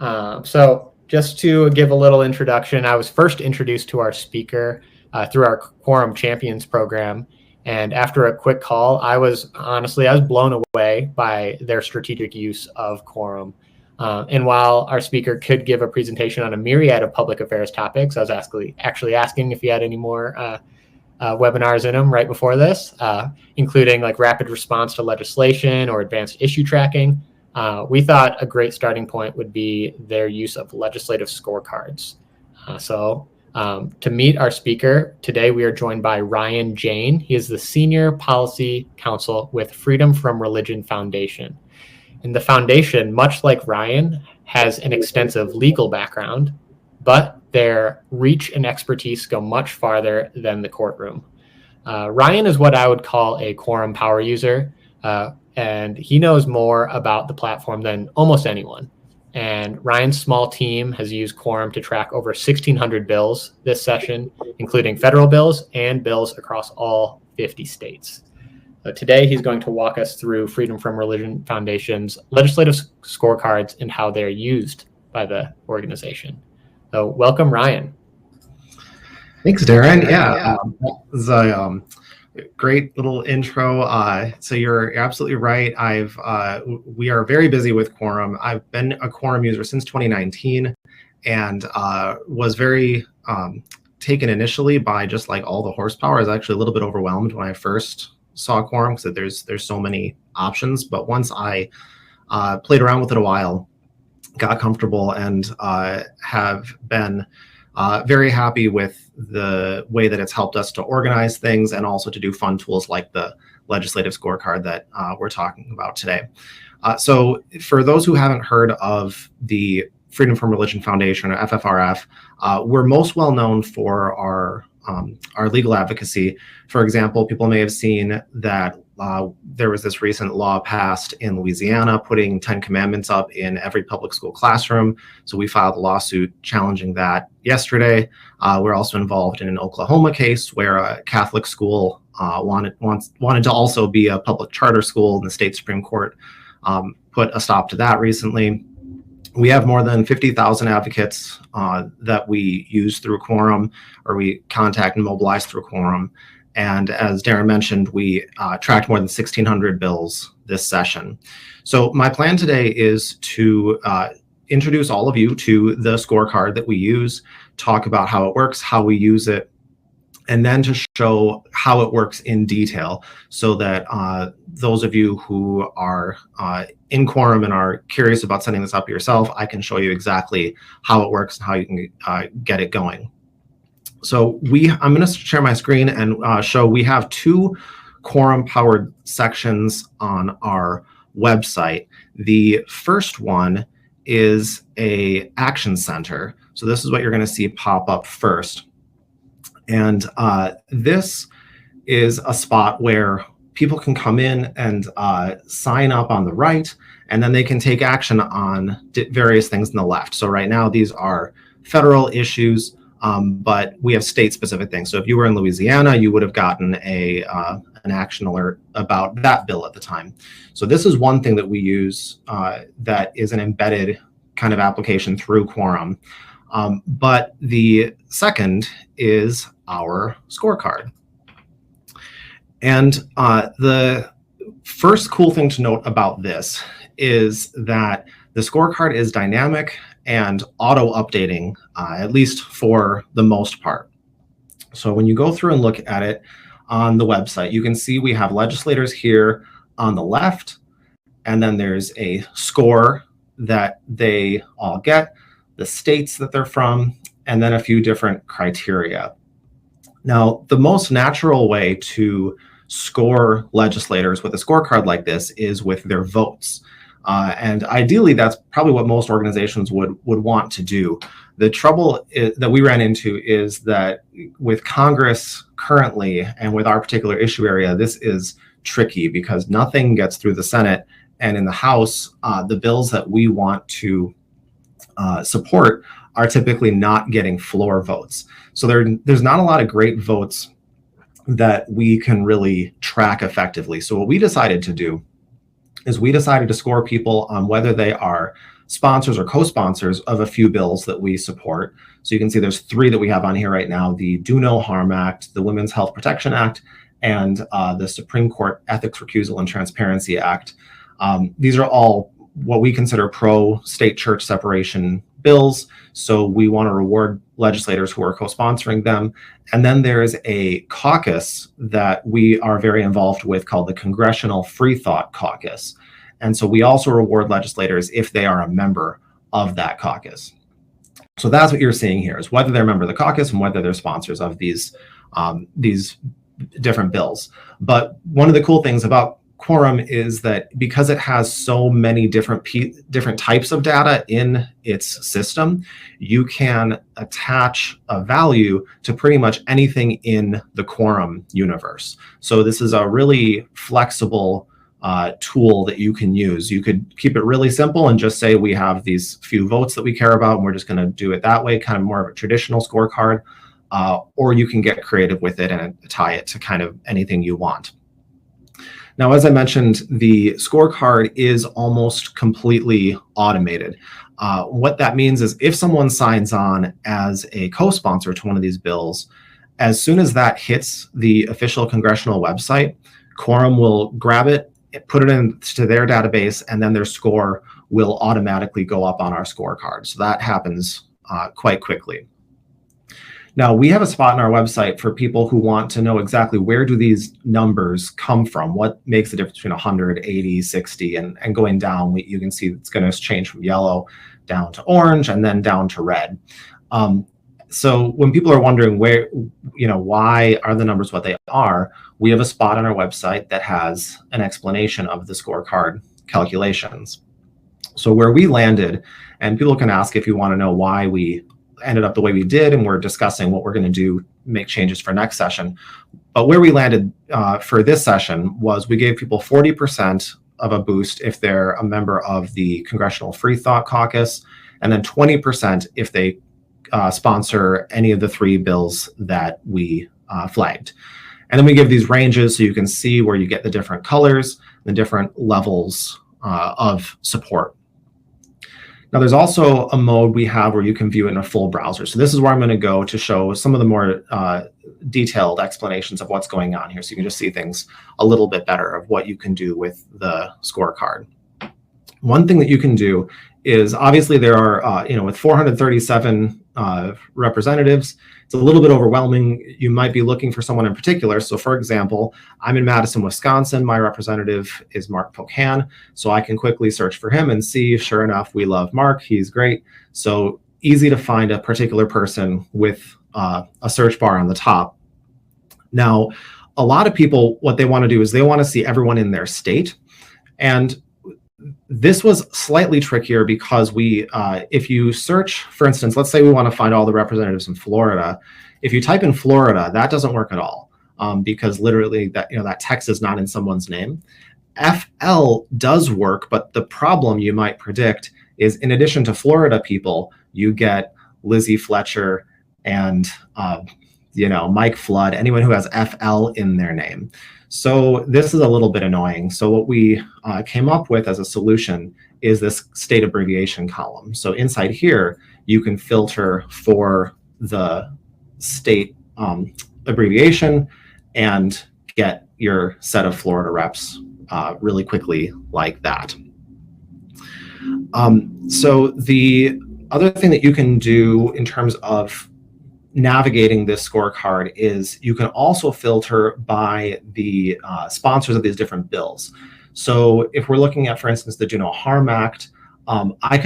So just to give a little introduction, I was first introduced to our speaker through our Quorum Champions program. And after a quick call, I was blown away by their strategic use of Quorum. And while our speaker could give a presentation on a myriad of public affairs topics, I was actually asking if he had any more webinars in him right before this, including like rapid response to legislation or advanced issue tracking. We thought a great starting point would be their use of legislative scorecards. To meet our speaker, today we are joined by Ryan Jane. He is the Senior Policy Counsel with Freedom from Religion Foundation. And the foundation, much like Ryan, has an extensive legal background, but their reach and expertise go much farther than the courtroom. Ryan is what I would call a quorum power user, and he knows more about the platform than almost anyone. And Ryan's small team has used Quorum to track over 1,600 bills this session, including federal bills and bills across all 50 states. So today, he's going to walk us through Freedom from Religion Foundation's legislative scorecards and how they're used by the organization. So welcome, Ryan. Thanks, Darren. Yeah, that was a great little intro. So you're absolutely right. We are very busy with Quorum. I've been a Quorum user since 2019 and was very taken initially by just like all the horsepower. I was actually a little bit overwhelmed when I first saw Quorum because there's so many options. But once I played around with it a while, got comfortable, and have been very happy with the way that it's helped us to organize things and also to do fun tools like the legislative scorecard that we're talking about today. So for those who haven't heard of the Freedom from Religion Foundation, or FFRF, we're most well known for our legal advocacy. For example, people may have seen that there was this recent law passed in Louisiana putting 10 commandments up in every public school classroom. So we filed a lawsuit challenging that yesterday. We're also involved in an Oklahoma case where a Catholic school wanted to also be a public charter school, and the state Supreme Court put a stop to that recently. We have more than 50,000 advocates that we use through Quorum, or we contact and mobilize through Quorum. And as Darren mentioned, we tracked more than 1,600 bills this session. So my plan today is to introduce all of you to the scorecard that we use, talk about how it works, how we use it, and then to show how it works in detail so that those of you who are in Quorum and are curious about setting this up yourself, I can show you exactly how it works and how you can get it going. So I'm going to share my screen and show we have two Quorum-powered sections on our website. The first one is a action center. So this is what you're going to see pop up first. And this is a spot where people can come in and sign up on the right, and then they can take action on various things on the left. So right now, these are federal issues, but we have state-specific things. So if you were in Louisiana, you would have gotten an action alert about that bill at the time. So this is one thing that we use that is an embedded kind of application through Quorum. But the second is our scorecard. And the first cool thing to note about this is that the scorecard is dynamic and auto-updating, at least for the most part. So when you go through and look at it on the website, you can see we have legislators here on the left, and then there's a score that they all get, the states that they're from, and then a few different criteria. Now, the most natural way to score legislators with a scorecard like this is with their votes. And ideally, that's probably what most organizations would want to do. The trouble that we ran into is that with Congress currently, and with our particular issue area, this is tricky because nothing gets through the Senate. And in the House, the bills that we want to support are typically not getting floor votes. So there's not a lot of great votes that we can really track effectively. So what we decided to do is we decided to score people on whether they are sponsors or co-sponsors of a few bills that we support. So you can see there's 3 that we have on here right now: the Do No Harm Act, the Women's Health Protection Act, and the Supreme Court Ethics, Recusal, and Transparency Act. These are all what we consider pro-state church separation bills. So we want to reward legislators who are co-sponsoring them. And then there's a caucus that we are very involved with called the Congressional Free Thought Caucus. And so we also reward legislators if they are a member of that caucus. So that's what you're seeing here, is whether they're a member of the caucus and whether they're sponsors of these different bills. But one of the cool things about Quorum is that because it has so many different types of data in its system, you can attach a value to pretty much anything in the Quorum universe. So this is a really flexible tool that you can use. You could keep it really simple and just say we have these few votes that we care about, and we're just going to do it that way, kind of more of a traditional scorecard. Or you can get creative with it and tie it to kind of anything you want. Now, as I mentioned, the scorecard is almost completely automated. What that means is if someone signs on as a co-sponsor to one of these bills, as soon as that hits the official congressional website, Quorum will grab it, put it into their database, and then their score will automatically go up on our scorecard. So that happens quite quickly. Now, we have a spot on our website for people who want to know exactly where do these numbers come from, what makes the difference between 100, 80, 60, and going down. You can see it's going to change from yellow down to orange and then down to red. So when people are wondering why are the numbers what they are, we have a spot on our website that has an explanation of the scorecard calculations. So where we landed, and people can ask if you want to know why we ended up the way we did, and we're discussing what we're going to do, make changes for next session. But where we landed for this session was we gave people 40% of a boost if they're a member of the Congressional Free Thought Caucus, and then 20% if they sponsor any of the 3 bills that we flagged. And then we give these ranges so you can see where you get the different colors, the different levels of support. Now, there's also a mode we have where you can view it in a full browser. So this is where I'm going to go to show some of the more detailed explanations of what's going on here, so you can just see things a little bit better of what you can do with the scorecard. One thing that you can do is, obviously there are, with 437 representatives, it's a little bit overwhelming. You might be looking for someone in particular. So for example, I'm in Madison, Wisconsin. My representative is Mark Pocan. So I can quickly search for him and see, sure enough, we love Mark. He's great. So easy to find a particular person with a search bar on the top. Now, a lot of people, what they want to do is they want to see everyone in their state. And this was slightly trickier because if you search, for instance, let's say we want to find all the representatives in Florida. If you type in Florida, that doesn't work at all because literally that text is not in someone's name. FL does work, but the problem you might predict is, in addition to Florida people, you get Lizzie Fletcher and Mike Flood, anyone who has FL in their name. So this is a little bit annoying. So what we came up with as a solution is this state abbreviation column. So inside here, you can filter for the state abbreviation and get your set of Florida reps really quickly like that. So the other thing that you can do in terms of navigating this scorecard is you can also filter by the sponsors of these different bills. So if we're looking at, for instance, the Do No Harm Act, I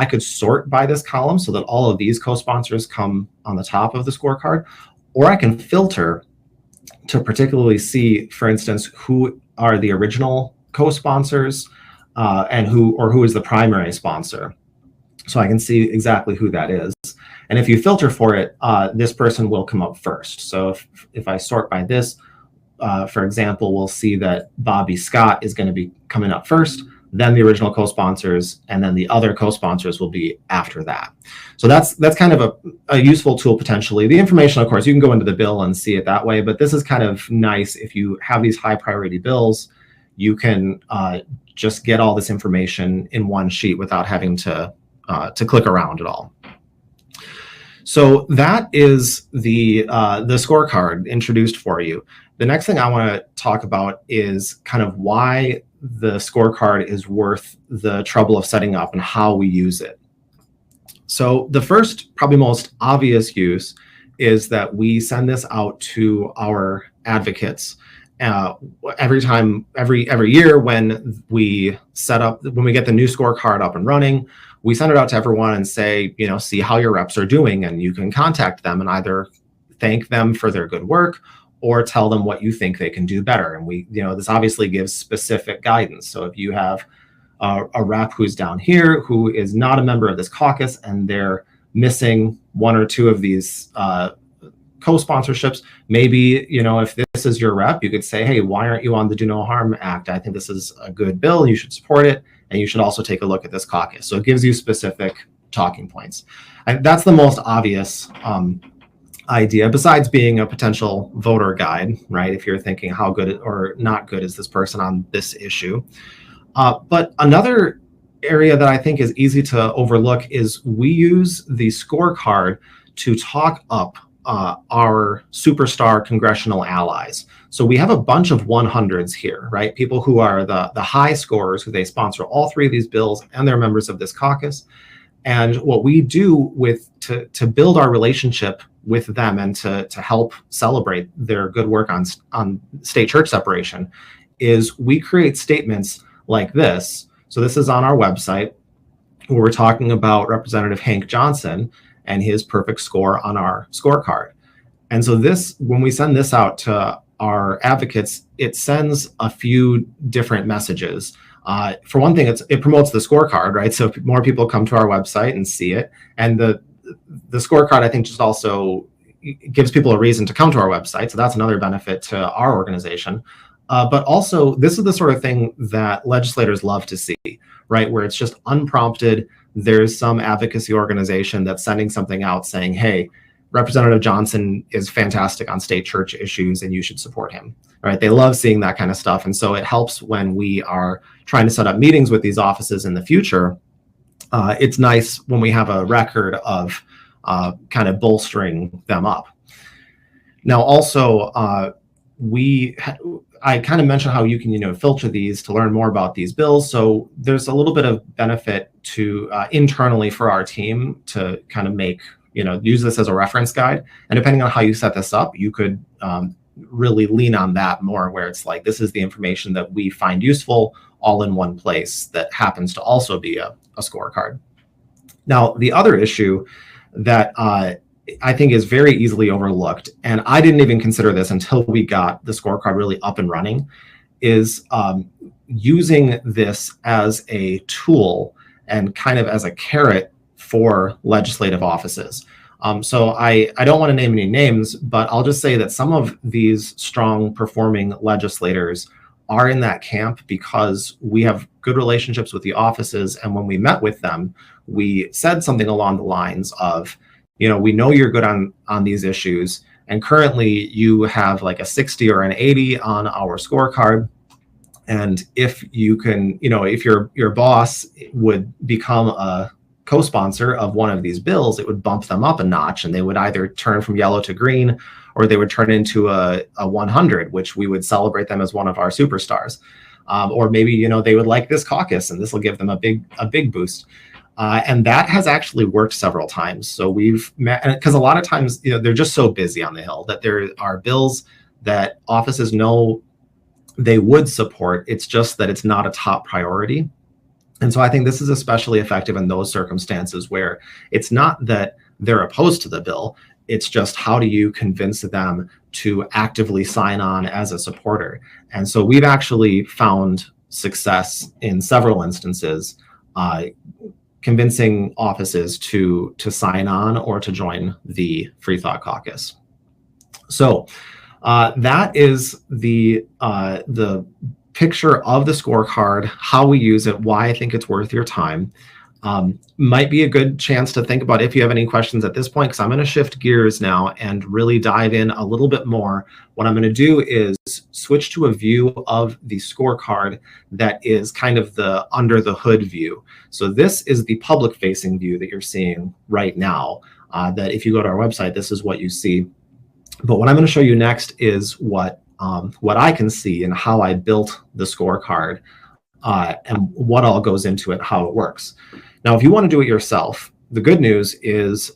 could sort by this column so that all of these co-sponsors come on the top of the scorecard, or I can filter to particularly see, for instance, who are the original co-sponsors and who is the primary sponsor. So I can see exactly who that is. And if you filter for it, this person will come up first. So if I sort by this, for example, we'll see that Bobby Scott is going to be coming up first, then the original co-sponsors, and then the other co-sponsors will be after that. So that's kind of a useful tool potentially. The information, of course, you can go into the bill and see it that way, but this is kind of nice if you have these high priority bills. you can just get all this information in one sheet without having to click around at all. So that is the scorecard introduced for you. The next thing I want to talk about is kind of why the scorecard is worth the trouble of setting up and how we use it. So the first, probably most obvious use is that we send this out to our advocates every year when we get the new scorecard up and running. We send it out to everyone and say, see how your reps are doing, and you can contact them and either thank them for their good work or tell them what you think they can do better. And this obviously gives specific guidance. So if you have a rep who's down here who is not a member of this caucus and they're missing one or two of these co-sponsorships, maybe, if this is your rep, you could say, hey, why aren't you on the Do No Harm Act? I think this is a good bill. You should support it. And you should also take a look at this caucus. So it gives you specific talking points. And that's the most obvious idea, besides being a potential voter guide, right? If you're thinking how good or not good is this person on this issue. But another area that I think is easy to overlook is we use the scorecard to talk up our superstar congressional allies. So we have a bunch of 100s here, right? People who are the high scorers, who they sponsor all three of these bills, and they're members of this caucus. And what we do to build our relationship with them and to help celebrate their good work on state church separation is we create statements like this. So this is on our website where we're talking about Representative Hank Johnson and his perfect score on our scorecard. And so when we send this out to our advocates, it sends a few different messages. For one thing, it promotes the scorecard, right? So more people come to our website and see it. And the scorecard, I think, just also gives people a reason to come to our website. So that's another benefit to our organization. But also, this is the sort of thing that legislators love to see, right? Where it's just unprompted. There's some advocacy organization that's sending something out saying, hey, Representative Johnson is fantastic on state church issues and you should support him, right? They love seeing that kind of stuff. And so it helps when we are trying to set up meetings with these offices in the future. It's nice when we have a record of kind of bolstering them up. Now, also, I kind of mentioned how you can, filter these to learn more about these bills. So there's a little bit of benefit to internally for our team to kind of make, use this as a reference guide. And depending on how you set this up, you could really lean on that more, where it's like, this is the information that we find useful all in one place that happens to also be a scorecard. Now, the other issue that I think is very easily overlooked, and I didn't even consider this until we got the scorecard really up and running, is using this as a tool and kind of as a carrot for legislative offices. So I don't want to name any names, but I'll just say that some of these strong performing legislators are in that camp because we have good relationships with the offices. And when we met with them, we said something along the lines of, we know you're good on these issues, and currently you have like a 60 or an 80 on our scorecard. And if you can, if your boss would become a co-sponsor of one of these bills, it would bump them up a notch, and they would either turn from yellow to green, or they would turn into a 100, which we would celebrate them as one of our superstars. Or maybe, they would like this caucus, and this will give them a big boost. And that has actually worked several times. So we've met, because a lot of times, they're just so busy on the Hill that there are bills that offices know they would support. It's just that it's not a top priority. And so I think this is especially effective in those circumstances where it's not that they're opposed to the bill. It's just, how do you convince them to actively sign on as a supporter? And so we've actually found success in several instances, convincing offices to sign on or to join the Free Thought Caucus. So that is the picture of the scorecard, how we use it, why I think it's worth your time. Might be a good chance to think about if you have any questions at this point, because I'm going to shift gears now and really dive in a little bit more. What I'm going to do is switch to a view of the scorecard that is kind of the under the hood view. So this is the public facing view that you're seeing right now, that if you go to our website, this is what you see. But what I'm going to show you next is what I can see and how I built the scorecard, and what all goes into it, how it works. Now, if you want to do it yourself, the good news is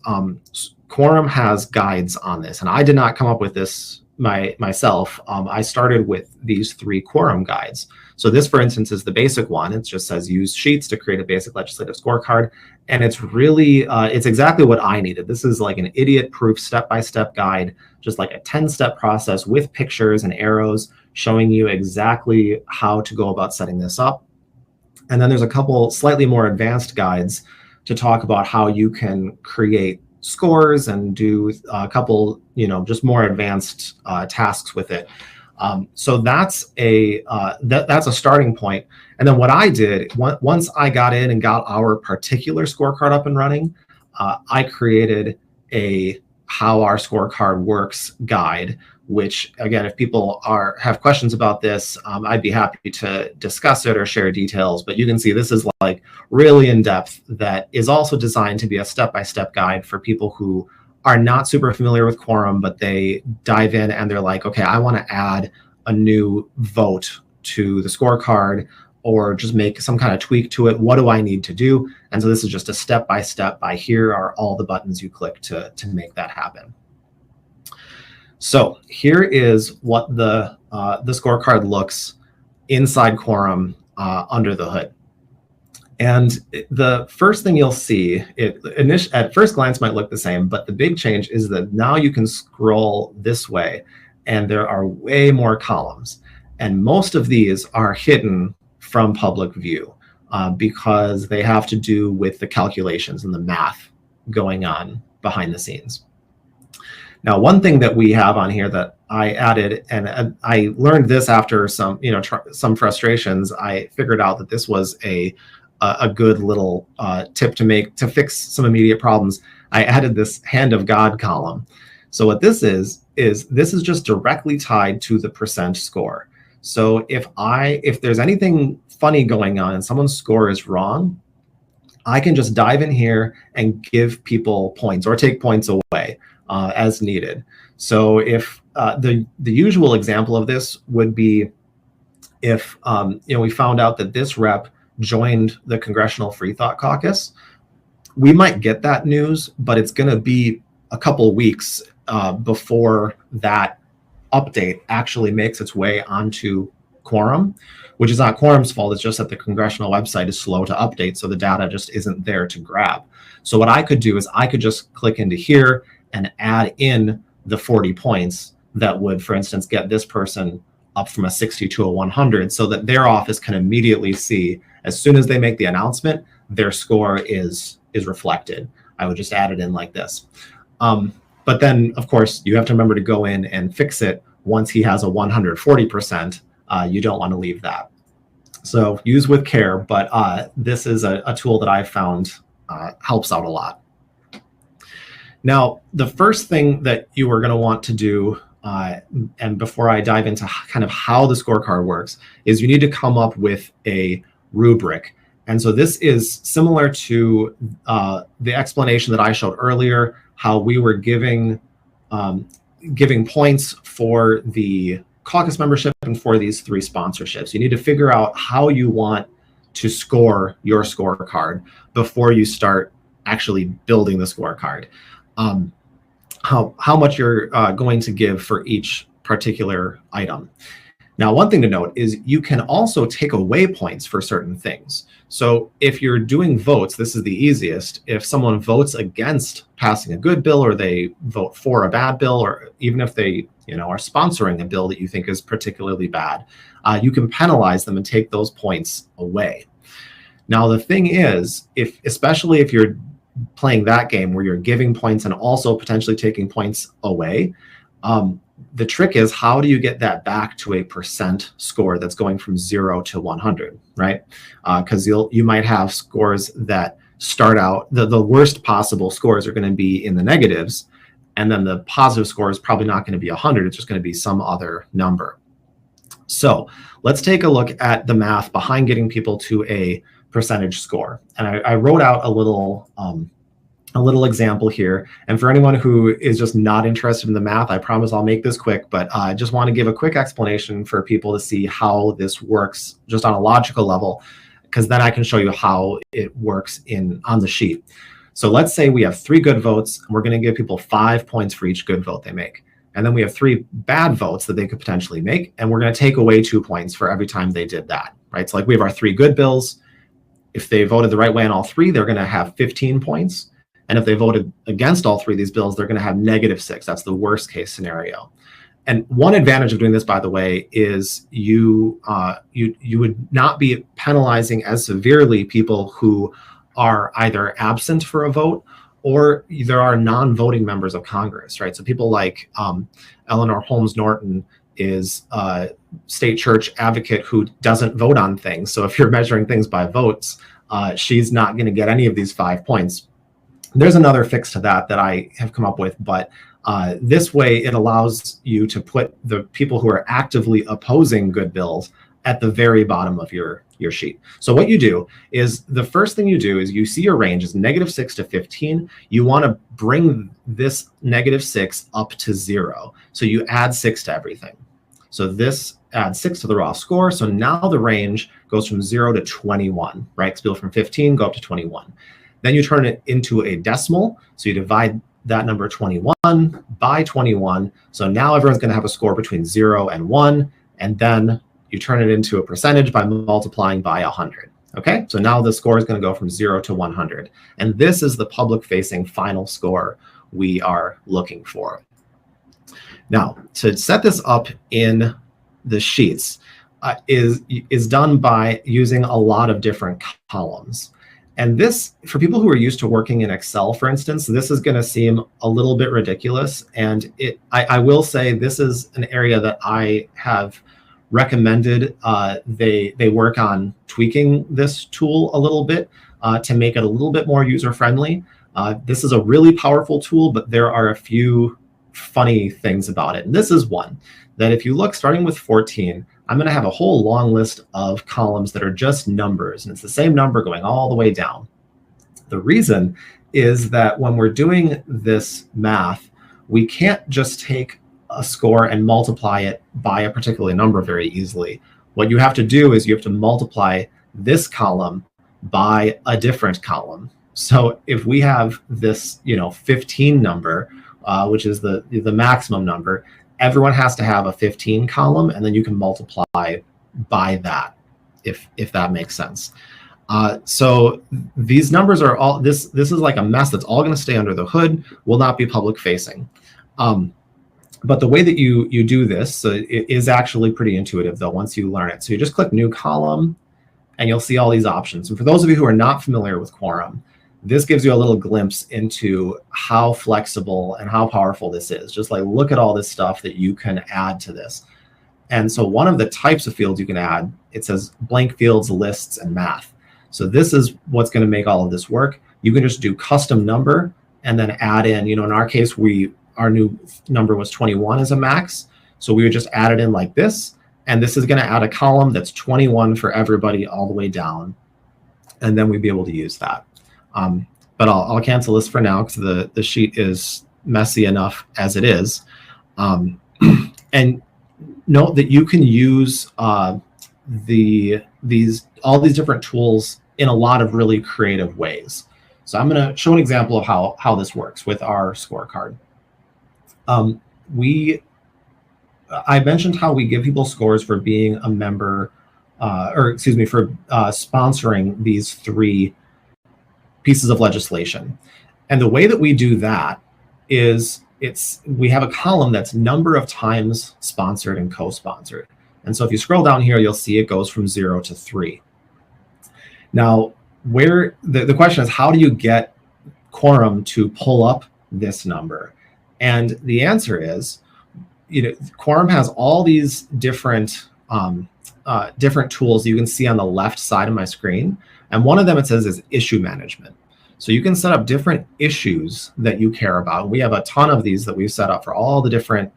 Quorum has guides on this, and I did not come up with this myself. I started with these 3 Quorum guides. So this, for instance, is the basic one. It just says use Sheets to create a basic legislative scorecard, and it's really it's exactly what I needed. This is like an idiot-proof step-by-step guide, just like a 10-step process with pictures and arrows showing you exactly how to go about setting this up. And then there's a couple slightly more advanced guides to talk about how you can create scores and do a couple, just more advanced tasks with it. So that's a starting point. And then what I did, once I got in and got our particular scorecard up and running, I created a how our scorecard works guide, which again, if people have questions about this, I'd be happy to discuss it or share details. But you can see this is like really in depth, that is also designed to be a step-by-step guide for people who are not super familiar with Quorum, but they dive in and they're like, okay, I want to add a new vote to the scorecard or just make some kind of tweak to it. What do I need to do? And so this is just a step-by-step by here are all the buttons you click to make that happen. So here is what the scorecard looks inside Quorum under the hood. And the first thing you'll see, at first glance might look the same, but the big change is that now you can scroll this way and there are way more columns. And most of these are hidden from public view because they have to do with the calculations and the math going on behind the scenes. Now, one thing that we have on here that I added, and I learned this after some frustrations, I figured out that this was a good little tip to fix some immediate problems. I added this hand of God column. So what this is this is just directly tied to the percent score. So if there's anything funny going on and someone's score is wrong, I can just dive in here and give people points or take points away as needed. So if the usual example of this would be if we found out that this rep joined the Congressional Free Thought Caucus, we might get that news, but it's going to be a couple weeks before that update actually makes its way onto Quorum, which is not Quorum's fault. It's just that the congressional website is slow to update, so the data just isn't there to grab. So what I could do is I could just click into here and add in the 40 points that would, for instance, get this person up from a 60 to a 100, so that their office can immediately see, as soon as they make the announcement, their score is reflected. I would just add it in like this. But then, of course, you have to remember to go in and fix it once he has a 140%. You don't want to leave that. So use with care, but this is a tool that I've found helps out a lot. Now, the first thing that you are going to want to do, and before I dive into kind of how the scorecard works, is you need to come up with a rubric. And so this is similar to the explanation that I showed earlier, how we were giving points for the caucus membership and for these 3 sponsorships. You need to figure out how you want to score your scorecard before you start actually building the scorecard. How much you're going to give for each particular item. Now, one thing to note is you can also take away points for certain things. So if you're doing votes, this is the easiest. If someone votes against passing a good bill, or they vote for a bad bill, or even if they are sponsoring a bill that you think is particularly bad, you can penalize them and take those points away. Now, the thing is, especially if you're playing that game where you're giving points and also potentially taking points away, the trick is, how do you get that back to a percent score that's going from 0 to 100, right? Because you might have scores that start out, the worst possible scores are going to be in the negatives, and then the positive score is probably not going to be 100. It's just going to be some other number. So let's take a look at the math behind getting people to a percentage score. And I wrote out a little example here. And for anyone who is just not interested in the math, I promise I'll make this quick, but I just want to give a quick explanation for people to see how this works just on a logical level, because then I can show you how it works on the sheet. So let's say we have 3 good votes, and we're going to give people 5 points for each good vote they make. And then we have 3 bad votes that they could potentially make, and we're going to take away 2 points for every time they did that, right? So like we have our 3 good bills. If they voted the right way on all 3, they're going to have 15 points. And if they voted against all 3 of these bills, they're going to have -6. That's the worst case scenario. And one advantage of doing this, by the way, is you would not be penalizing as severely people who are either absent for a vote, or there are non-voting members of Congress, right? So people like Eleanor Holmes Norton is a state church advocate who doesn't vote on things. So if you're measuring things by votes, she's not going to get any of these 5 points. There's another fix to that I have come up with, but this way it allows you to put the people who are actively opposing good bills at the very bottom of your sheet. So what you do is, the first thing you do is you see your range is -6 to 15. You want to bring this -6 up to 0. So you add 6 to everything. So this adds 6 to the raw score. So now the range goes from 0 to 21, right? Because people from 15 go up to 21. Then you turn it into a decimal. So you divide that number 21 by 21. So now everyone's going to have a score between 0 and 1. And then you turn it into a percentage by multiplying by 100. Okay, so now the score is going to go from 0 to 100. And this is the public-facing final score we are looking for. Now, to set this up in the sheets is done by using a lot of different columns. And this, for people who are used to working in Excel, for instance, this is going to seem a little bit ridiculous. And I will say this is an area that I have recommended they work on tweaking this tool a little bit to make it a little bit more user-friendly. This is a really powerful tool, but there are a few funny things about it. And this is one that, if you look starting with 14, I'm going to have a whole long list of columns that are just numbers, and it's the same number going all the way down. The reason is that when we're doing this math, we can't just take a score and multiply it by a particular number very easily. What you have to do is you have to multiply this column by a different column. So if we have this, 15 number, which is the maximum number, everyone has to have a 15 column, and then you can multiply by that, if that makes sense. So these numbers are all, this is like a mess that's all going to stay under the hood, will not be public facing. But the way that you do this it is actually pretty intuitive, though, once you learn it. So you just click New Column, and you'll see all these options. And for those of you who are not familiar with Quorum, this gives you a little glimpse into how flexible and how powerful this is. Just like, look at all this stuff that you can add to this. And so one of the types of fields you can add, it says blank fields, lists, and math. So this is what's going to make all of this work. You can just do custom number and then add in, in our case, our new number was 21 as a max. So we would just add it in like this. And this is going to add a column that's 21 for everybody all the way down. And then we'd be able to use that. But I'll cancel this for now because the sheet is messy enough as it is. And note that you can use all these different tools in a lot of really creative ways. So I'm going to show an example of how this works with our scorecard. I mentioned how we give people scores for being a member, for sponsoring these 3 pieces of legislation. And the way that we do that is we have a column that's number of times sponsored and co-sponsored. And so if you scroll down here, you'll see it goes from 0 to 3. Now, the question is, how do you get Quorum to pull up this number? And the answer is, Quorum has all these different tools you can see on the left side of my screen. And one of them, it says, is issue management. So you can set up different issues that you care about. We have a ton of these that we've set up for all the different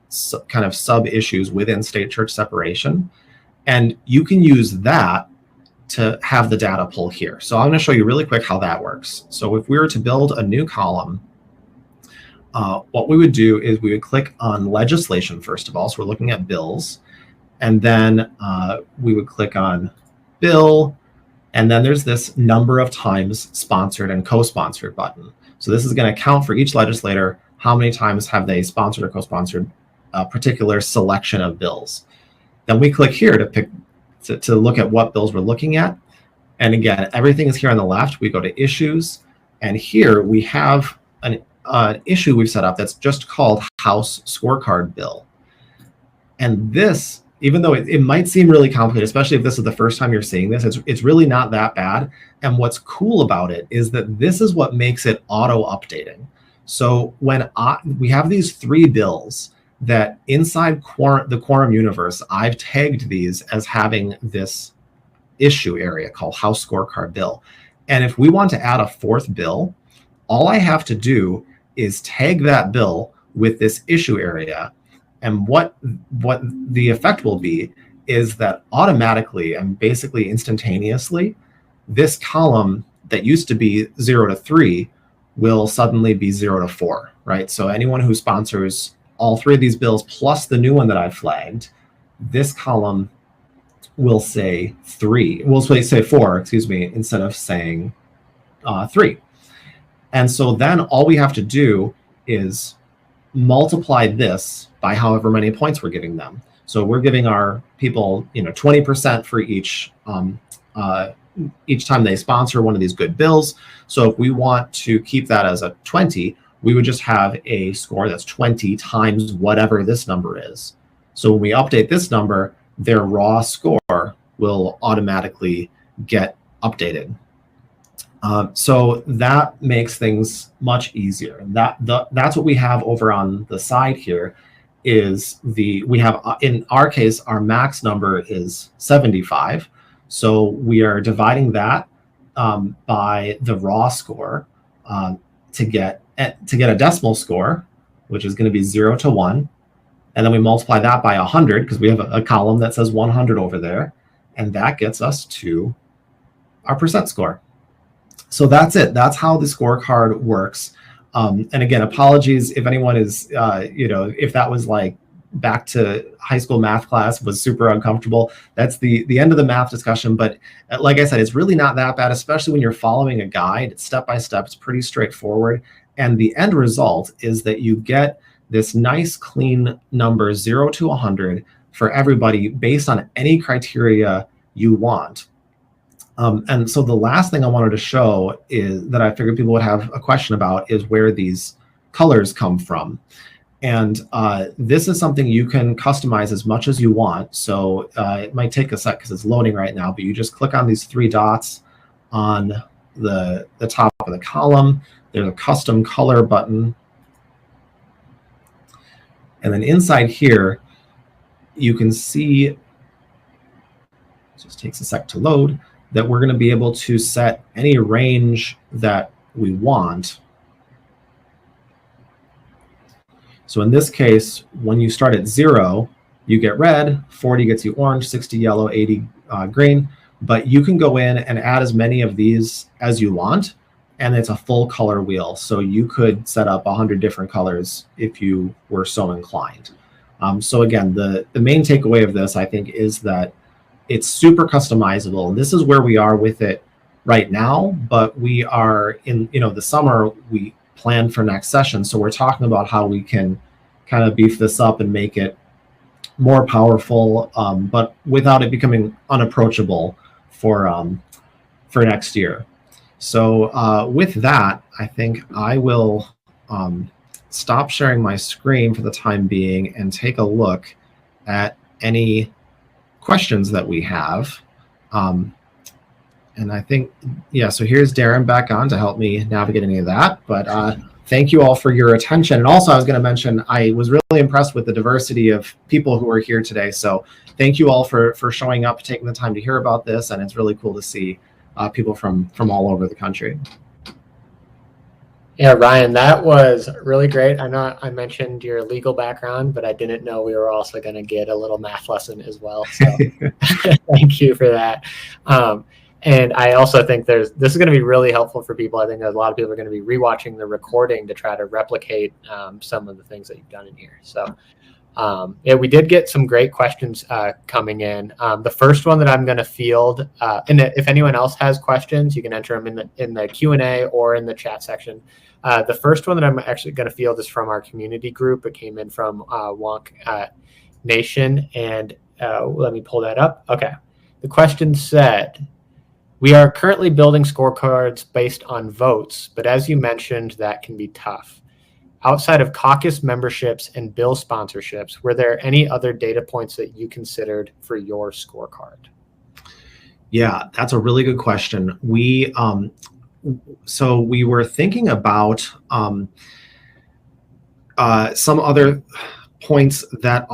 kind of sub issues within state church separation. And you can use that to have the data pull here. So I'm going to show you really quick how that works. So if we were to build a new column, what we would do is we would click on legislation first of all. So we're looking at bills. And then we would click on bill. And then there's this number of times sponsored and co-sponsored button. So this is going to count for each legislator. How many times have they sponsored or co-sponsored a particular selection of bills? Then we click here to pick to look at what bills we're looking at. And again, everything is here on the left. We go to issues. And here we have an issue we've set up that's just called House Scorecard Bill. And this, even though it might seem really complicated, especially if this is the first time you're seeing this, it's really not that bad. And what's cool about it is that this is what makes it auto-updating. So when we have these 3 bills that inside the quorum universe, I've tagged these as having this issue area called House Scorecard Bill. And if we want to add a 4th bill, all I have to do is tag that bill with this issue area. And what the effect will be is that automatically and basically instantaneously, this column that used to be 0 to 3 will suddenly be 0 to 4, right? So anyone who sponsors all 3 of these bills plus the new one that I flagged, this column will say 3. We'll say 4, excuse me, instead of saying 3. And so then all we have to do is multiply this by however many points we're giving them. So we're giving our people, 20% for each time they sponsor one of these good bills. So if we want to keep that as a 20, we would just have a score that's 20 times whatever this number is. So when we update this number, their raw score will automatically get updated. So that makes things much easier. That's what we have over on the side here. We have in our case our max number is 75. So we are dividing that by the raw score to get a decimal score, which is going to be 0 to 1. And then we multiply that by 100 because we have a column that says 100 over there. And that gets us to our percent score. So that's it. That's how the scorecard works. And again, apologies if anyone is, if that was like back to high school math class was super uncomfortable. That's the end of the math discussion. But like I said, it's really not that bad, especially when you're following a guide. It's step by step. It's pretty straightforward. And the end result is that you get this nice clean number 0 to 100 for everybody based on any criteria you want. And so the last thing I wanted to show is that I figured people would have a question about is where these colors come from. And this is something you can customize as much as you want. So it might take a sec because it's loading right now, but you just click on these 3 dots on the top of the column. There's a custom color button. And then inside here, you can see, it just takes a sec to load, that we're going to be able to set any range that we want. So in this case, when you start at 0, you get red, 40 gets you orange, 60 yellow, 80 green. But you can go in and add as many of these as you want, and it's a full color wheel. So you could set up 100 different colors if you were so inclined. So again, the main takeaway of this, I think, is that it's super customizable. And this is where we are with it right now, but we are in, the summer, we plan for next session. So we're talking about how we can kind of beef this up and make it more powerful, but without it becoming unapproachable for next year. So with that, I think I will stop sharing my screen for the time being and take a look at any questions that we have. And I think, so here's Darren back on to help me navigate any of that. But thank you all for your attention. And also I was going to mention, I was really impressed with the diversity of people who are here today. So thank you all for showing up, taking the time to hear about this. And it's really cool to see people from all over the country. Yeah, Ryan, that was really great. I know I mentioned your legal background, but I didn't know we were also going to get a little math lesson as well. So thank you for that. Um, and I also think this is going to be really helpful for people. I think a lot of people are going to be rewatching the recording to try to replicate some of the things that you've done in here. So yeah, we did get some great questions coming in. The first one that I'm going to field, and if anyone else has questions, you can enter them in the Q&A or in the chat section. The first one that I'm actually going to field is from our community group. It came in from Wonk Nation, and let me pull that up. Okay. The question said, we are currently building scorecards based on votes, but as you mentioned, that can be tough. Outside of caucus memberships and bill sponsorships, were there any other data points that you considered for your scorecard? Yeah, that's a really good question. So we were thinking about some other points that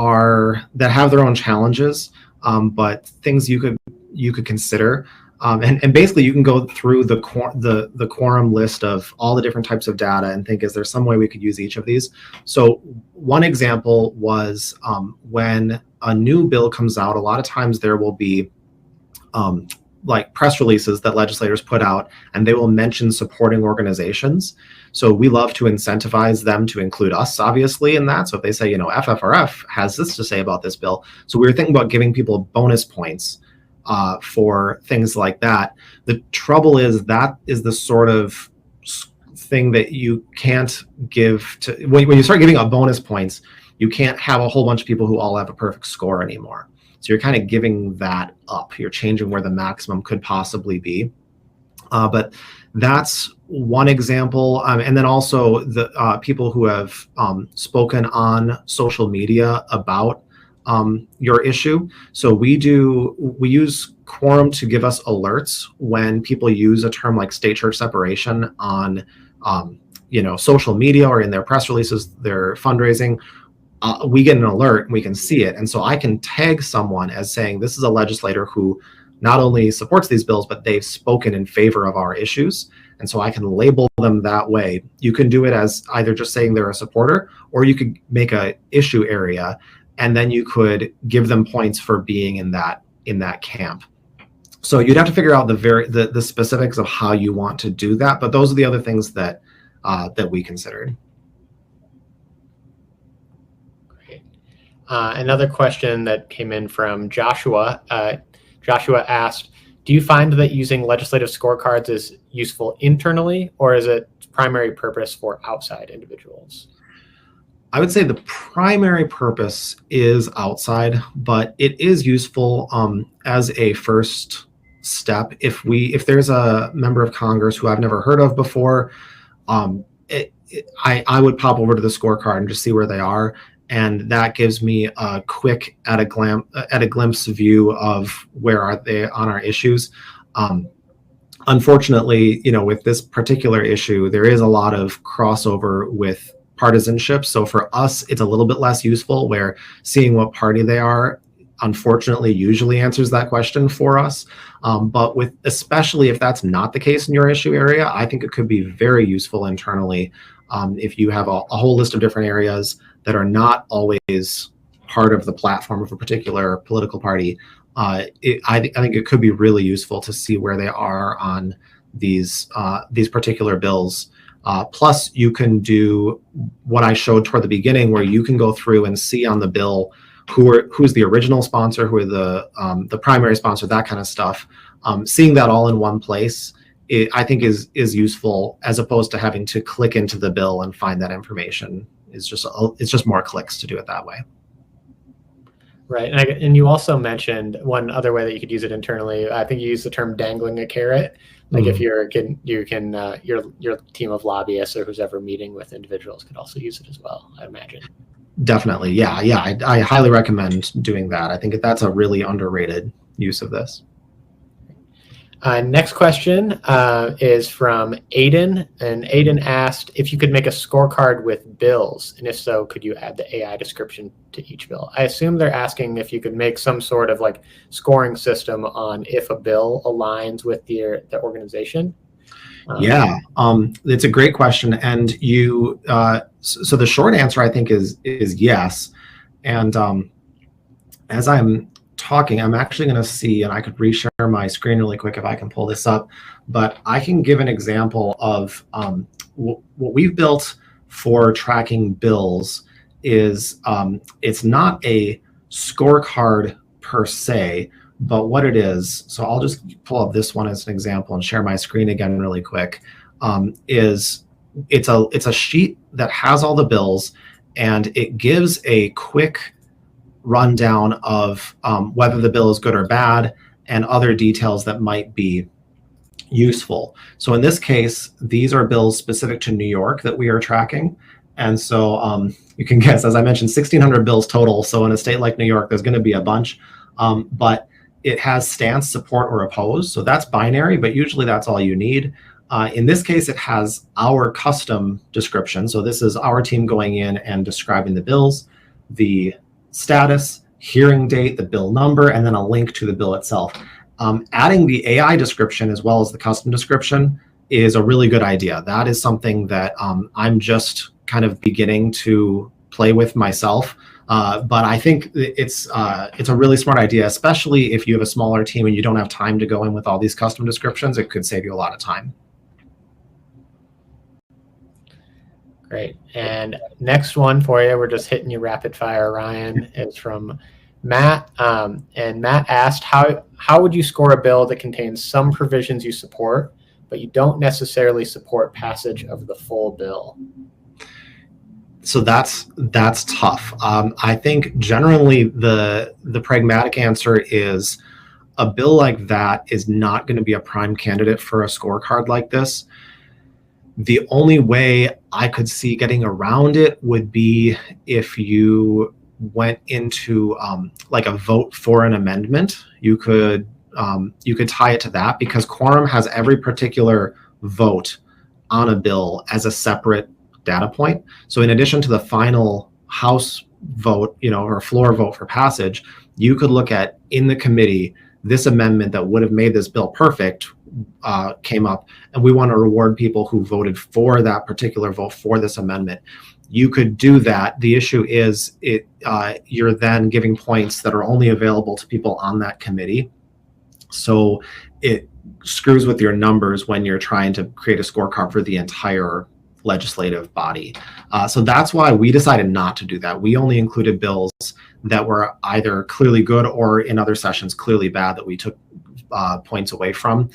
have their own challenges, but things you could consider. And basically, you can go through the quorum list of all the different types of data and think, is there some way we could use each of these? So one example was when a new bill comes out, a lot of times there will be like press releases that legislators put out, and they will mention supporting organizations. So we love to incentivize them to include us, obviously, in that. So if they say, FFRF has this to say about this bill. So we were thinking about giving people bonus points for things like that. The trouble is that is the sort of thing that you can't give to, when you start giving out bonus points, you can't have a whole bunch of people who all have a perfect score anymore. So you're kind of giving that up. You're changing where the maximum could possibly be. But that's one example. And then also the people who have spoken on social media about your issue. So we use Quorum to give us alerts when people use a term like state church separation on social media or in their press releases, their fundraising. We get an alert and we can see it. And so I can tag someone as saying, this is a legislator who not only supports these bills, but they've spoken in favor of our issues. And so I can label them that way. You can do it as either just saying they're a supporter, or you could make a issue area, and then you could give them points for being in that camp. So you'd have to figure out the specifics of how you want to do that. But those are the other things that we considered. Another question that came in from Joshua. Joshua asked, do you find that using legislative scorecards is useful internally, or is it primary purpose for outside individuals? I would say the primary purpose is outside, but it is useful as a first step. If there's a member of Congress who I've never heard of before, I would pop over to the scorecard and just see where they are. And that gives me a quick at a glimpse view of where are they on our issues. Unfortunately, with this particular issue, there is a lot of crossover with partisanship. So for us, it's a little bit less useful, where seeing what party they are, unfortunately, usually answers that question for us. But especially if that's not the case in your issue area, I think it could be very useful internally if you have a whole list of different areas that are not always part of the platform of a particular political party. I think it could be really useful to see where they are on these particular bills. Plus, you can do what I showed toward the beginning, where you can go through and see on the bill who's the original sponsor, who are the primary sponsor, that kind of stuff. Seeing that all in one place, I think is useful, as opposed to having to click into the bill and find that information. It's just more clicks to do it that way. Right, and you also mentioned one other way that you could use it internally. I think you used the term "dangling a carrot." Like if your team of lobbyists or who's ever meeting with individuals could also use it as well, I imagine. Definitely, yeah. I highly recommend doing that. I think that's a really underrated use of this. Next question is from Aiden, and Aiden asked if you could make a scorecard with bills, and if so, could you add the AI description to each bill? I assume they're asking if you could make some sort of like scoring system on if a bill aligns with the organization. Yeah, it's a great question, and so the short answer I think is yes. And as I'm talking, I'm actually going to see, and I could reshare my screen really quick if I can pull this up, but I can give an example of what we've built for tracking bills is it's not a scorecard per se, but what it is, so I'll just pull up this one as an example and share my screen again really quick, is it's a sheet that has all the bills, and it gives a quick rundown of whether the bill is good or bad and other details that might be useful. So in this case, these are bills specific to New York that we are tracking. And so you can guess, as I mentioned, 1,600 bills total. So in a state like New York, there's going to be a bunch. But it has stance, support, or oppose. So that's binary, but usually that's all you need. In this case, it has our custom description. So this is our team going in and describing the bills, the status, hearing date, the bill number, and then a link to the bill itself. Adding the AI description as well as the custom description is a really good idea. That is something that I'm just kind of beginning to play with myself. But I think it's a really smart idea, especially if you have a smaller team and you don't have time to go in with all these custom descriptions. It could save you a lot of time. Great. And next one for you, we're just hitting you rapid fire, Ryan, is from Matt. And Matt asked, how would you score a bill that contains some provisions you support, but you don't necessarily support passage of the full bill? So that's tough. I think generally the pragmatic answer is a bill like that is not going to be a prime candidate for a scorecard like this. The only way I could see getting around it would be if you went into like a vote for an amendment. You could tie it to that, because quorum has every particular vote on a bill as a separate data point. So in addition to the final House vote, or floor vote for passage, you could look at in the committee, this amendment that would have made this bill perfect came up, and we want to reward people who voted for that particular vote for this amendment. You could do that. The issue is you're then giving points that are only available to people on that committee. So it screws with your numbers when you're trying to create a scorecard for the entire legislative body. So that's why we decided not to do that. We only included bills that were either clearly good or in other sessions clearly bad that we took points away from.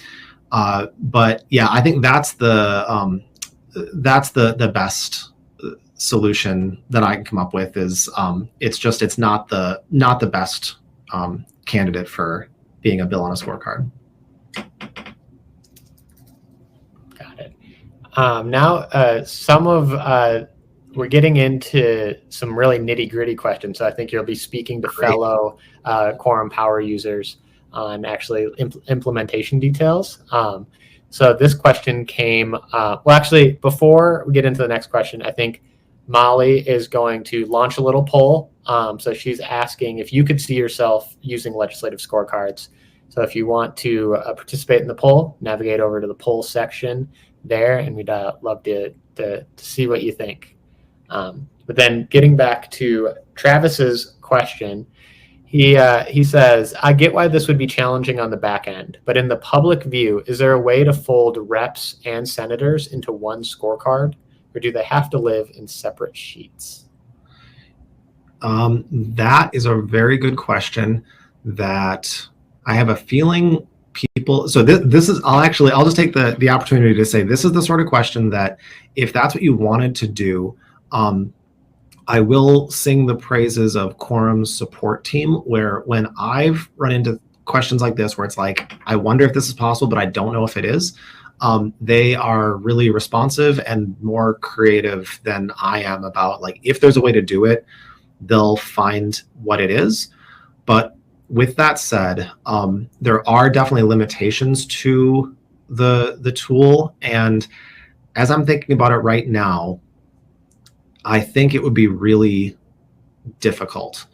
But yeah, I think that's the best solution that I can come up with. Is it's not the best candidate for being a bill on a scorecard. Got it. Now we're getting into some really nitty-gritty questions. So I think you'll be speaking to fellow Quorum Power users on actually implementation details. So this question came, actually, before we get into the next question, I think Molly is going to launch a little poll. So she's asking if you could see yourself using legislative scorecards. So if you want to participate in the poll, navigate over to the poll section there, and we'd love to see what you think. But then getting back to Travis's question, he says, I get why this would be challenging on the back end, but in the public view, is there a way to fold reps and senators into one scorecard, or do they have to live in separate sheets? That is a very good question that I have a feeling people, so this is, I'll just take the opportunity to say, this is the sort of question that if that's what you wanted to do, I will sing the praises of Quorum's support team, where when I've run into questions like this, where it's like, I wonder if this is possible, but I don't know if it is, they are really responsive and more creative than I am about, like, if there's a way to do it, they'll find what it is. But with that said, there are definitely limitations to the tool. And as I'm thinking about it right now, I think it would be really difficult.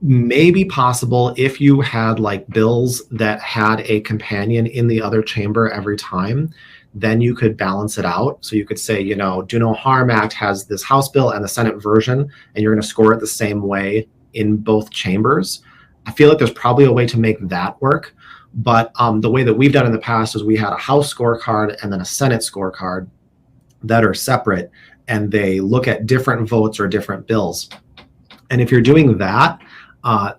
Maybe possible if you had like bills that had a companion in the other chamber every time. then you could balance it out. So you could say, you know, Do No Harm Act has this House bill and the Senate version, and you're going to score it the same way in both chambers. I feel like there's probably a way to make that work. But the way that we've done in the past is we had a House scorecard and then a Senate scorecard that are separate, and they look at different votes or different bills. And if you're doing that,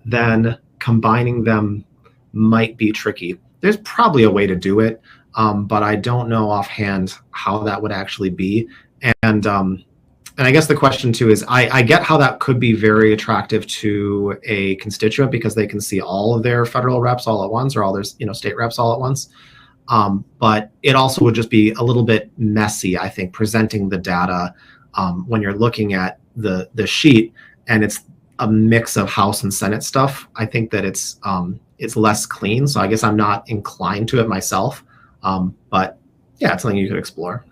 then combining them might be tricky. There's probably a way to do it, but I don't know offhand how that would actually be. And I guess the question too is, I get how that could be very attractive to a constituent because they can see all of their federal reps all at once, or all their state reps all at once. But it also would just be a little bit messy, I think, presenting the data when you're looking at the sheet and it's a mix of House and Senate stuff. I think that it's less clean. So I guess I'm not inclined to it myself. But yeah, it's something you could explore.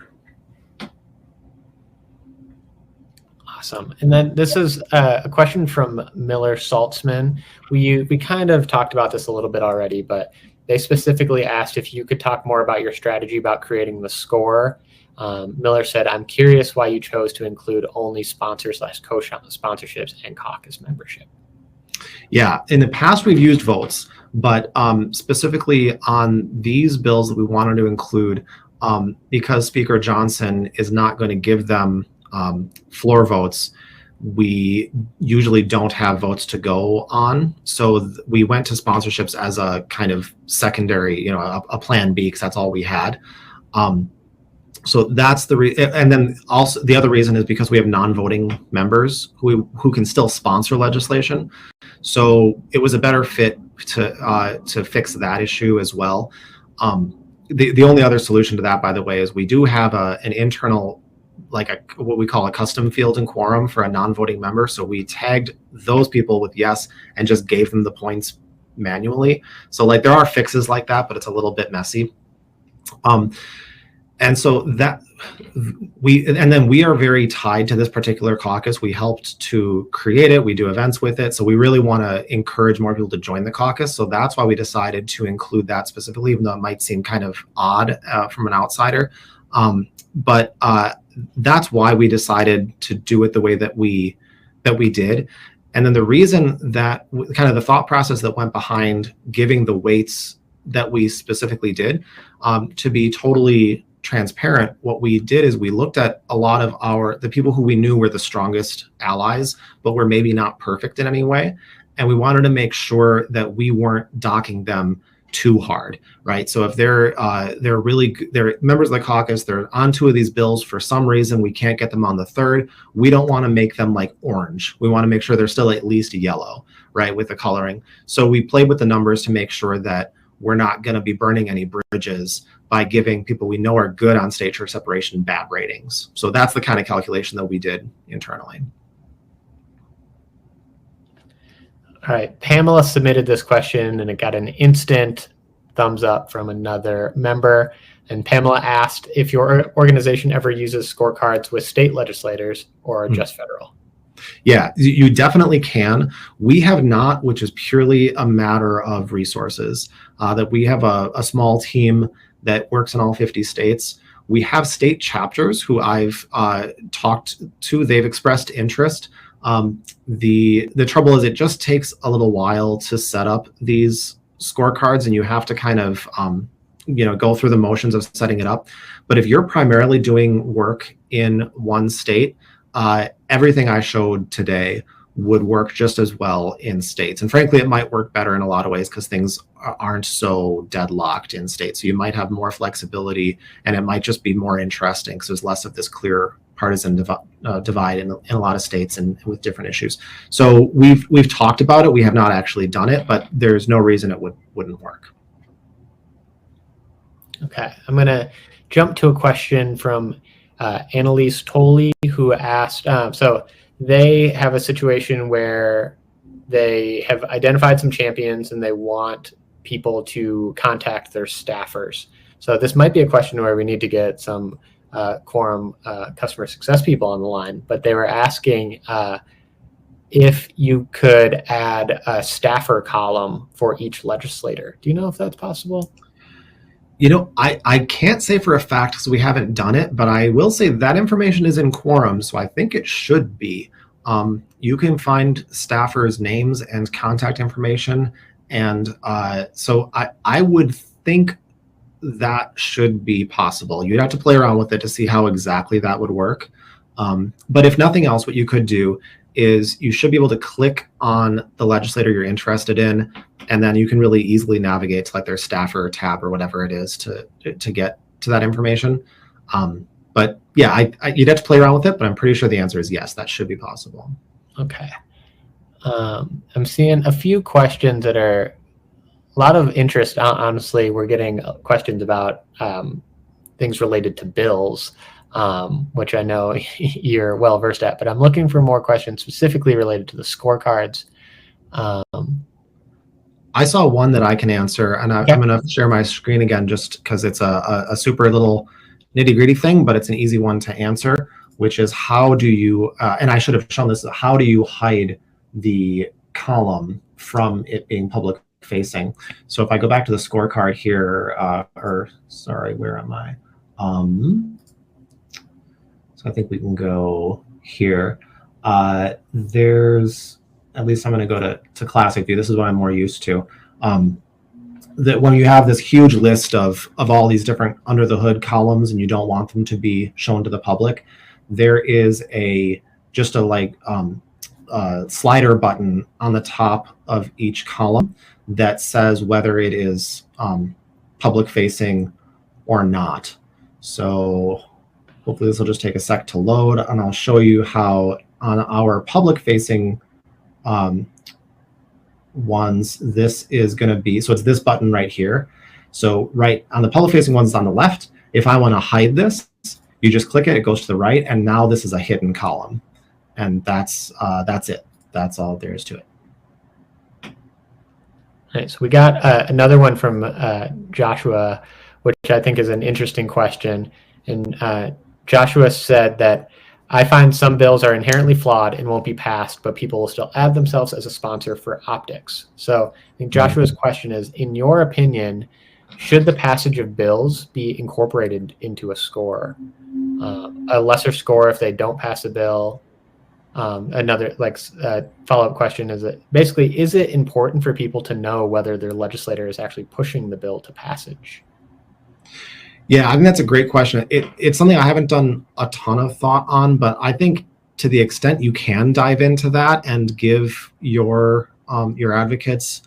Awesome. And then this is a question from Miller Saltzman. We kind of talked about this a little bit already, but they specifically asked if you could talk more about your strategy about creating the score. Miller said, I'm curious why you chose to include only sponsor/co-sponsorships and caucus membership. Yeah, in the past we've used votes, but specifically on these bills that we wanted to include, because Speaker Johnson is not going to give them floor votes, we usually don't have votes to go on. So we went to sponsorships as a kind of secondary, a plan B, because that's all we had. So that's and then also the other reason is because we have non-voting members who can still sponsor legislation. So it was a better fit to fix that issue as well. The only other solution to that, by the way, is we do have an internal, what we call a custom field in Quorum for a non-voting member. So we tagged those people with yes and just gave them the points manually. So there are fixes like that, but it's a little bit messy. And so then we are very tied to this particular caucus. We helped to create it. We do events with it. So we really want to encourage more people to join the caucus. So that's why we decided to include that specifically, even though it might seem kind of odd from an outsider. But that's why we decided to do it the way that we did. And then the reason that kind of the thought process that went behind giving the weights that we specifically did, to be totally transparent, what we did is we looked at a lot of the people who we knew were the strongest allies, but were maybe not perfect in any way. And we wanted to make sure that we weren't docking them too hard, right? So if they're members of the caucus, they're on two of these bills, for some reason we can't get them on the third, we don't want to make them like orange. We want to make sure they're still at least yellow, right, with the coloring. So we played with the numbers to make sure that we're not going to be burning any bridges by giving people we know are good on state church separation bad ratings. So that's the kind of calculation that we did internally. All right, Pamela submitted this question and it got an instant thumbs up from another member. And Pamela asked if your organization ever uses scorecards with state legislators or just federal. Yeah, you definitely can. We have not, which is purely a matter of resources, that we have a small team that works in all 50 states. We have state chapters who I've talked to. They've expressed interest. The trouble is it just takes a little while to set up these scorecards, and you have to kind of go through the motions of setting it up. But if you're primarily doing work in one state, everything I showed today would work just as well in states. And frankly, it might work better in a lot of ways because things aren't so deadlocked in states. So you might have more flexibility, and it might just be more interesting because there's less of this clear partisan divide in a lot of states and with different issues. So we've talked about it. We have not actually done it, but there's no reason it wouldn't work. Okay, I'm going to jump to a question from Annalise Tolley, who asked, so they have a situation where they have identified some champions and they want people to contact their staffers. So this might be a question where we need to get some Quorum customer success people on the line, but they were asking if you could add a staffer column for each legislator. Do you know if that's possible? I can't say for a fact because we haven't done it, but I will say that information is in Quorum, so I think it should be. You can find staffers' names and contact information, and so I would think that should be possible. You'd have to play around with it to see how exactly that would work. But if nothing else, what you could do is you should be able to click on the legislator you're interested in, and then you can really easily navigate to like their staffer tab or whatever it is to get to that information. But yeah, you'd have to play around with it, but I'm pretty sure the answer is yes, that should be possible. Okay. I'm seeing a few questions that are a lot of interest. Honestly, we're getting questions about things related to bills, which I know you're well versed at, but I'm looking for more questions specifically related to the scorecards. I saw one that I can answer, and I'm going to share my screen again just because it's a super little nitty-gritty thing, but it's an easy one to answer, which is how do you, and I should have shown this, how do you hide the column from it being public facing? So if I go back to the scorecard here, or sorry, where am I? So I think we can go here. There's, at least I'm going to go to classic view. This is what I'm more used to. That when you have this huge list of all these different under the hood columns and you don't want them to be shown to the public, there is just a slider button on the top of each column that says whether it is public facing or not. So hopefully this will just take a sec to load, and I'll show you how on our public facing ones, this is going to be, so it's this button right here. So right on the public facing ones on the left, if I want to hide this, you just click it, it goes to the right, and now this is a hidden column. And that's it. That's all there is to it. All right, so we got another one from Joshua, which I think is an interesting question. And Joshua said that I find some bills are inherently flawed and won't be passed, but people will still add themselves as a sponsor for optics. So I think Joshua's question is, in your opinion, should the passage of bills be incorporated into a score? A lesser score if they don't pass a bill? Another follow-up question is that basically, is it important for people to know whether their legislator is actually pushing the bill to passage? Yeah, I think that's a great question. It's something I haven't done a ton of thought on, but I think to the extent you can dive into that and give your advocates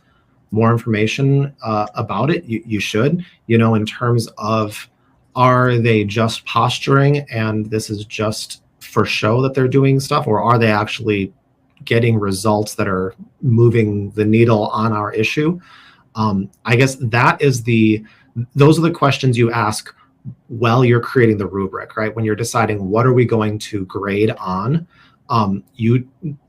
more information about it, you should. In terms of, are they just posturing and this is just for show that they're doing stuff, or are they actually getting results that are moving the needle on our issue? I guess those are the questions you ask while you're creating the rubric, right? When you're deciding what are we going to grade on,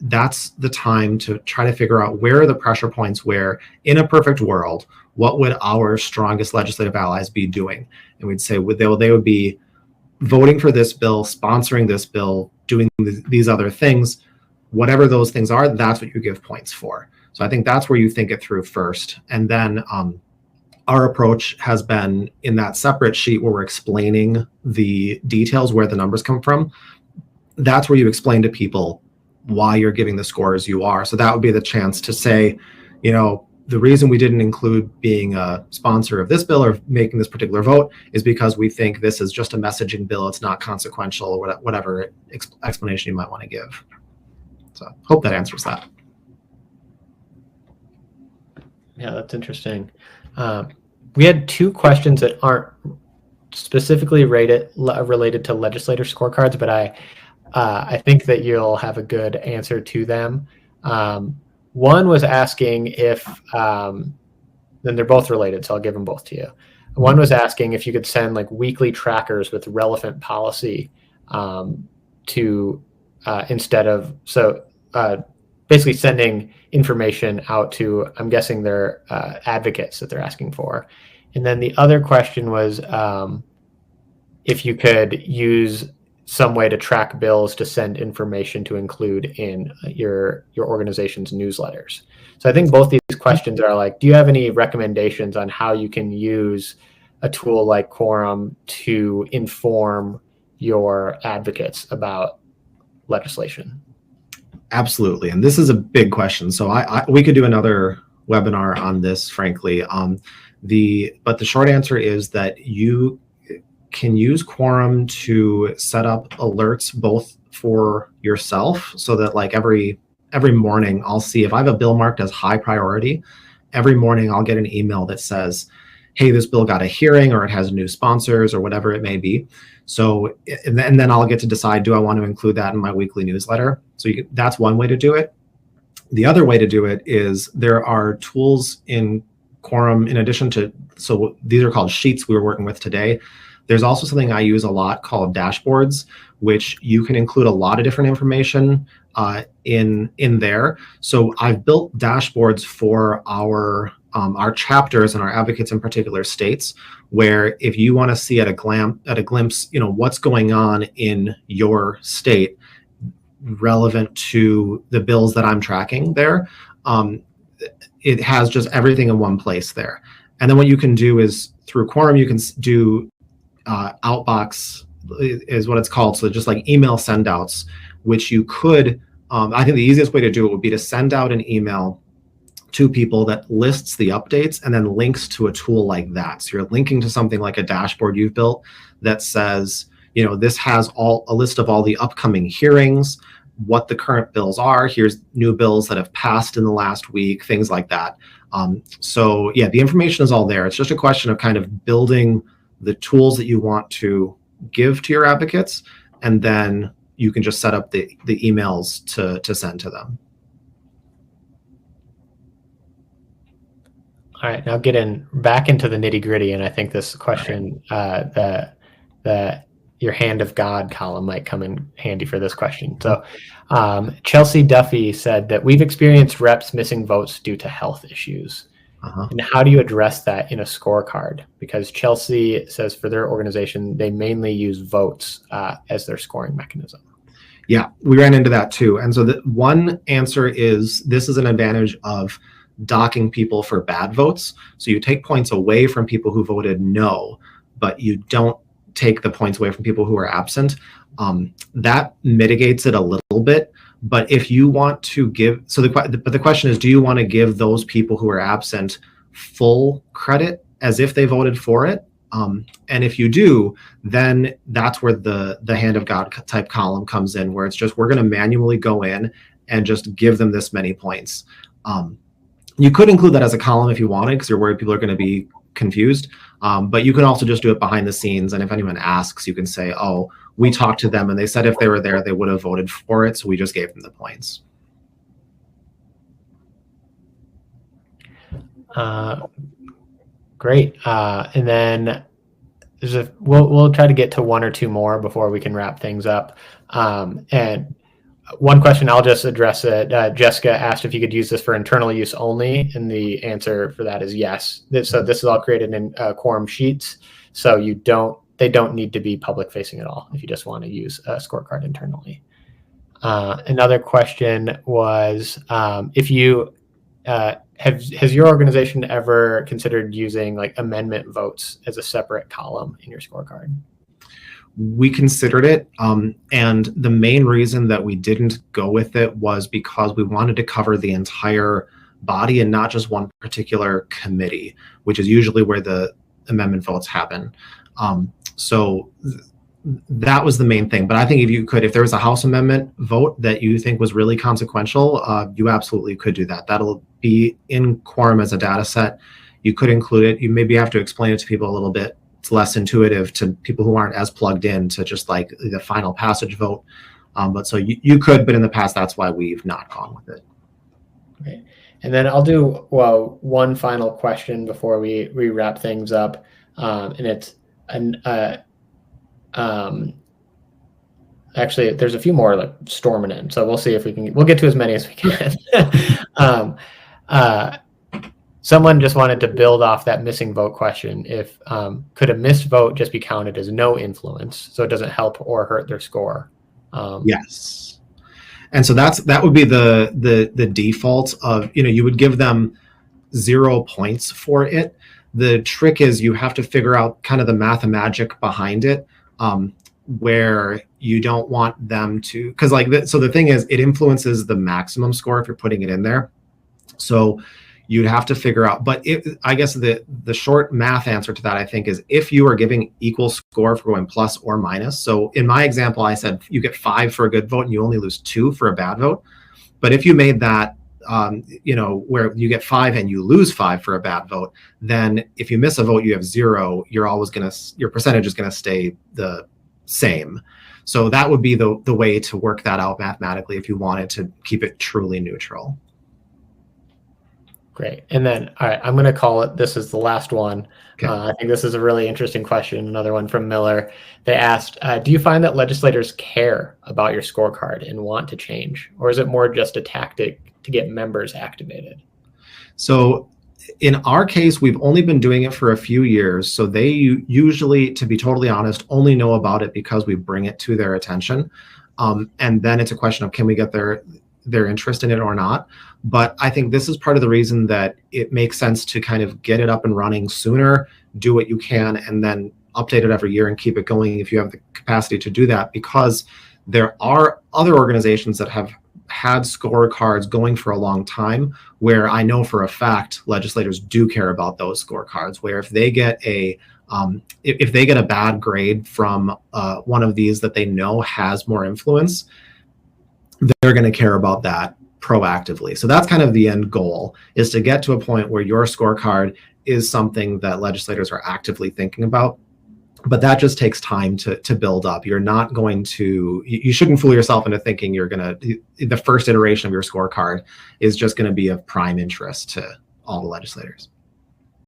that's the time to try to figure out where are the pressure points where, in a perfect world, what would our strongest legislative allies be doing? And we'd say they would be voting for this bill, sponsoring this bill, doing these other things. Whatever those things are, that's what you give points for. So I think that's where you think it through first. And then our approach has been in that separate sheet where we're explaining the details, where the numbers come from. That's where you explain to people why you're giving the scores you are. So that would be the chance to say, the reason we didn't include being a sponsor of this bill or making this particular vote is because we think this is just a messaging bill. It's not consequential, or whatever explanation you might want to give. So hope that answers that. Yeah, that's interesting. We had two questions that aren't specifically related to legislator scorecards, but I think that you'll have a good answer to them. One was asking if, then they're both related, so I'll give them both to you. One was asking if you could send weekly trackers with relevant policy to instead of, basically sending information out to, I'm guessing they're advocates that they're asking for. And then the other question was if you could use some way to track bills to send information to include in your organization's newsletters. So I think both these questions are do you have any recommendations on how you can use a tool like Quorum to inform your advocates about legislation? Absolutely, and this is a big question. So we could do another webinar on this, frankly. But the short answer is that you can use Quorum to set up alerts both for yourself, so that like every morning I'll see if I have a bill marked as high priority. Every morning I'll get an email that says, hey, this bill got a hearing, or it has new sponsors, or whatever it may be. So, and then I'll get to decide, do I want to include that in my weekly newsletter? So that's one way to do it. The other way to do it is there are tools in Quorum in addition to, so these are called sheets we were working with today. There's also something I use a lot called dashboards, which you can include a lot of different information in there. So I've built dashboards for our chapters and our advocates in particular states, where if you want to see at a glimpse, what's going on in your state relevant to the bills that I'm tracking there, it has just everything in one place there. And then what you can do is through Quorum, you can do outbox is what it's called. So just like email send outs, which you could, I think the easiest way to do it would be to send out an email to people that lists the updates and then links to a tool like that. So you're linking to something like a dashboard you've built that says, this has a list of all the upcoming hearings, what the current bills are. Here's new bills that have passed in the last week, things like that. So yeah, the information is all there. It's just a question of kind of building the tools that you want to give to your advocates, and then you can just set up the emails to send to them. All right, now getting back into the nitty gritty, and I think this question, the your hand of God column might come in handy for this question. So Chelsea Duffy said that we've experienced reps missing votes due to health issues. And how do you address that in a scorecard? Because Chelsea says for their organization, they mainly use votes as their scoring mechanism. Yeah, we ran into that too. And so the one answer is this is an advantage of docking people for bad votes. So you take points away from people who voted no, but you don't take the points away from people who are absent. That mitigates it a little bit. But if you want to give, the question is, do you want to give those people who are absent full credit as if they voted for it? And if you do, then that's where the hand of God type column comes in, where it's just, we're going to manually go in and just give them this many points. You could include that as a column if you wanted, because you're worried people are going to be confused. But you can also just do it behind the scenes. And if anyone asks, you can say, oh, we talked to them and they said if they were there, they would have voted for it. So we just gave them the points. Great. And then we'll try to get to one or two more before we can wrap things up. And one question, I'll just address it. Jessica asked if you could use this for internal use only, and the answer for that is yes. So this is all created in Quorum sheets, so they don't need to be public facing at all if you just want to use a scorecard internally. Another question was if you has your organization ever considered using like amendment votes as a separate column in your scorecard? We considered it, and the main reason that we didn't go with it was because we wanted to cover the entire body and not just one particular committee, which is usually where the amendment votes happen. So that was the main thing. But I think if there was a House amendment vote that you think was really consequential, you absolutely could do that. That'll be in Quorum as a data set. You could include it. You maybe have to explain it to people a little bit. It's less intuitive to people who aren't as plugged in to just like the final passage vote. But so you could, but in the past, that's why we've not gone with it. Great. And then I'll do one final question before we wrap things up. And it's actually, there's a few more like storming in, so we'll see if we'll get to as many as we can. Someone just wanted to build off that missing vote question. If could a missed vote just be counted as no influence, so it doesn't help or hurt their score? Yes. And so that would be the default of, you would give them 0 points for it. The trick is you have to figure out kind of the mathemagic behind it, where you don't want them to, because so the thing is, it influences the maximum score if you're putting it in there. So you'd have to figure out, but I guess the short math answer to that, I think, is if you are giving equal score for going plus or minus. So in my example, I said you get 5 for a good vote and you only lose 2 for a bad vote. But if you made that, where you get 5 and you lose 5 for a bad vote, then if you miss a vote, you have 0. Your percentage is going to stay the same. So that would be the way to work that out mathematically if you wanted to keep it truly neutral. Great. And then, all right, I'm going to call it, this is the last one. Okay. I think this is a really interesting question. Another one from Miller. They asked, do you find that legislators care about your scorecard and want to change? Or is it more just a tactic to get members activated? So in our case, we've only been doing it for a few years. So they usually, to be totally honest, only know about it because we bring it to their attention. And then it's a question of, can we get their interest in it or not? But I think this is part of the reason that it makes sense to kind of get it up and running sooner, do what you can, and then update it every year and keep it going if you have the capacity to do that, because there are other organizations that have had scorecards going for a long time, where I know for a fact legislators do care about those scorecards, where if they get a bad grade from one of these that they know has more influence, they're going to care about that proactively. So that's kind of the end goal, is to get to a point where your scorecard is something that legislators are actively thinking about. But that just takes time to build up. You're not going to, you shouldn't fool yourself into thinking the first iteration of your scorecard is just going to be of prime interest to all the legislators.